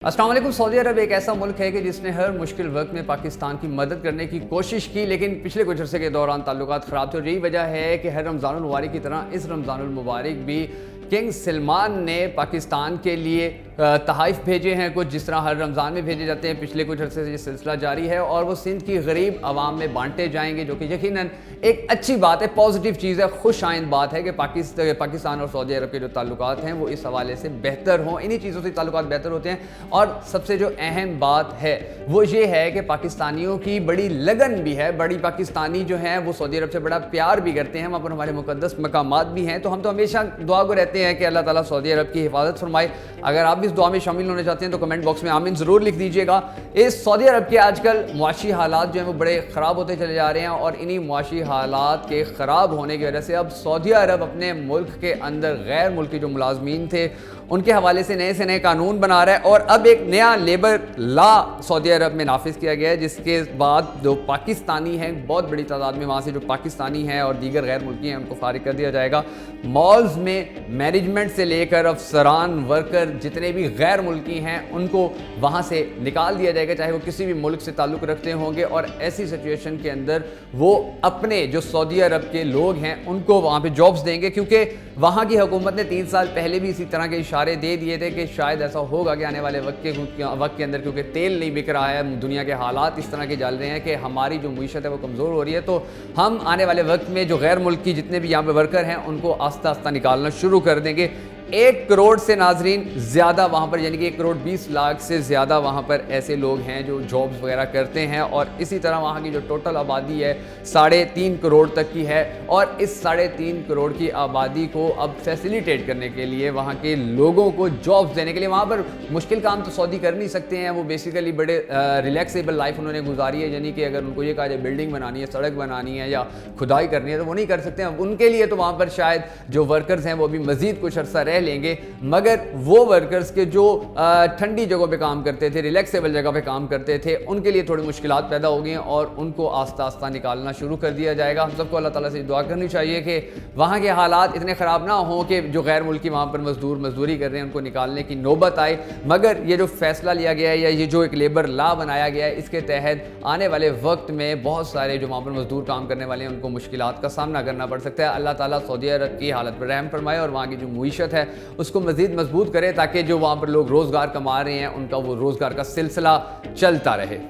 السلام علیکم۔ سعودی عرب ایک ایسا ملک ہے کہ جس نے ہر مشکل وقت میں پاکستان کی مدد کرنے کی کوشش کی، لیکن پچھلے کچھ عرصے کے دوران تعلقات خراب تھے، اور یہی وجہ ہے کہ ہر رمضان المبارک کی طرح اس رمضان المبارک بھی کنگ سلمان نے پاکستان کے لیے تحائف بھیجے ہیں، کچھ جس طرح ہر رمضان میں بھیجے جاتے ہیں۔ پچھلے کچھ عرصے سے یہ سلسلہ جاری ہے اور وہ سندھ کی غریب عوام میں بانٹے جائیں گے، جو کہ یقیناً ایک اچھی بات ہے، پازیٹیو چیز ہے، خوش آئند بات ہے کہ پاکستان اور سعودی عرب کے جو تعلقات ہیں وہ اس حوالے سے بہتر ہوں، انہی چیزوں سے تعلقات بہتر ہوتے ہیں۔ اور سب سے جو اہم بات ہے وہ یہ ہے کہ پاکستانیوں کی بڑی لگن بھی ہے، بڑی پاکستانی جو ہیں وہ سعودی عرب سے بڑا پیار بھی کرتے ہیں، وہاں پر ہمارے مقدس مقامات بھی ہیں، تو ہم تو ہمیشہ دعا گو رہتے ہیں کہ اللہ تعالیٰ سعودی عرب کی حفاظت فرمائے۔ اگر آپ بھی اس دعا میں شامل ہونا چاہتے ہیں تو کمنٹ باکس میں آمین ضرور لکھ دیجیے گا۔ اس سعودی عرب کے آج کل معاشی حالات جو ہیں وہ بڑے خراب ہوتے چلے جا رہے ہیں، اور انہی معاشی حالات کے خراب ہونے کی وجہ سے اب سعودی عرب اپنے ملک کے اندر غیر ملکی جو ملازمین تھے ان کے حوالے سے نئے سے نئے قانون بنا رہا ہے، اور اب ایک نیا لیبر لا سعودی عرب میں نافذ کیا گیا ہے، جس کے بعد جو پاکستانی ہیں بہت بڑی تعداد میں وہاں سے جو پاکستانی ہیں اور دیگر غیر ملکی ہیں ان کو فارغ کر دیا جائے گا۔ مالز میں مینجمنٹ سے لے کر افسران، ورکر جتنے بھی غیر ملکی ہیں ان کو وہاں سے نکال دیا جائے گا، چاہے وہ کسی بھی ملک سے تعلق رکھتے ہوں گے، اور ایسی سچویشن کے اندر وہ اپنے جو سعودی عرب کے لوگ ہیں ان کو وہاں پہ جابز دیں گے، کیونکہ وہاں کی حکومت نے 3 سال پہلے بھی اسی طرح کے اشارے دے دیے تھے کہ شاید ایسا ہوگا کہ آنے والے وقت کے اندر، کیونکہ تیل نہیں بک رہا ہے، دنیا کے حالات اس طرح کے چل رہے ہیں کہ ہماری جو معیشت ہے وہ کمزور ہو رہی ہے، تو ہم آنے والے وقت میں جو غیر ملکی جتنے بھی یہاں پہ ورکر ہیں ان کو آہستہ آہستہ نکالنا شروع کر دیں گے۔ 1 کروڑ سے ناظرین زیادہ وہاں پر، یعنی کہ 1 کروڑ 20 لاکھ سے زیادہ وہاں پر ایسے لوگ ہیں جو جابز وغیرہ کرتے ہیں، اور اسی طرح وہاں کی جو ٹوٹل آبادی ہے 3.5 کروڑ تک کی ہے، اور اس 3.5 کروڑ کی آبادی کو اب فیسیلیٹیٹ کرنے کے لیے، وہاں کے لوگوں کو جابز دینے کے لیے، وہاں پر مشکل کام تو سعودی کر نہیں سکتے ہیں، وہ بیسیکلی بڑے ریلیکسیبل لائف انہوں نے گزاری ہے، یعنی کہ اگر ان کو یہ کہا جائے بلڈنگ بنانی ہے، سڑک بنانی ہے یا کھدائی کرنی ہے تو وہ نہیں کر سکتے ہیں۔ ان کے لیے تو وہاں پر شاید جو ورکرز ہیں وہ بھی مزید کچھ عرصہ رہ لیں گے، مگر وہ ورکرز کے جو ٹھنڈی جگہوں پہ کام کرتے تھے، ریلیکسیبل جگہ پہ کام کرتے تھے، ان کے لیے تھوڑی مشکلات پیدا ہو گئی ہیں، اور ان کو آہستہ آہستہ نکالنا شروع کر دیا جائے گا۔ ہم سب کو اللہ تعالیٰ سے دعا کرنی چاہیے کہ وہاں کے حالات اتنے خراب نہ ہوں کہ جو غیر ملکی وہاں پر مزدوری کر رہے ہیں ان کو نکالنے کی نوبت آئے، مگر یہ جو فیصلہ لیا گیا ہے یا یہ جو ایک لیبر لا بنایا گیا ہے، اس کے تحت آنے والے وقت میں بہت سارے جو وہاں پر مزدور کام کرنے والے ہیں ان کو مشکلات کا سامنا کرنا پڑ سکتا ہے۔ اللہ تعالیٰ سعودی عرب کی حالت پر رحم فرمائے اور وہاں کی جو معیشت ہے اس کو مزید مضبوط کرے، تاکہ جو وہاں پر لوگ روزگار کما رہے ہیں ان کا وہ روزگار کا سلسلہ چلتا رہے۔